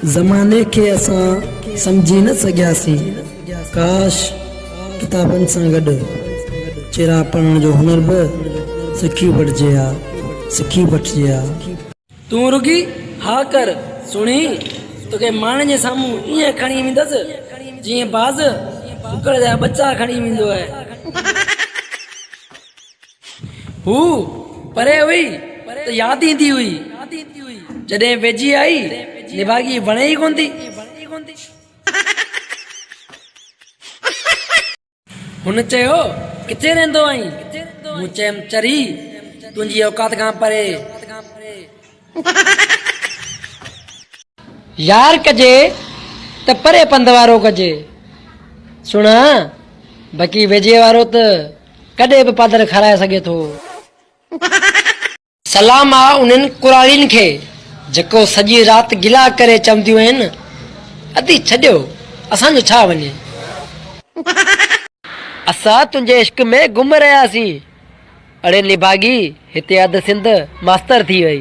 ज़माने खे असां समझी न सघियासीं। काश किताबनि सां गॾु चिरा पढ़ण जो हुनर बि सिखी वठिजे हा। तूं रुगी हा कर सुणी तोखे माण्हुनि जे साम्हूं ईअं खणी वेंदसि जीअं बाज़ कुकड़ जा बच्चा खणी वेंदो आहे। हू परे हुई त यादि ईंदी हुई, जॾहिं वेझी आई निभागी वणे ई कोन थी। हुन चयो किथे रहंदो आहीं? मूं चयमि चरी तुंहिंजी औकात खां परे। यार कजे त परे पंध वारो कजे। सुण बाक़ी वेझे वारो त कॾहिं बि पादर खाराए सघे थो। सलाम आहे उन्हनि कुराड़ियुनि खे जेको सॼी राति गिला करे चवंदियूं आहिनि अति छॾियो असांजो छा वञे। असां तुंहिंजे इश्क में गुम रहियासीं। अड़े निभागी हिते अधु सिंध मास्तर थी वई।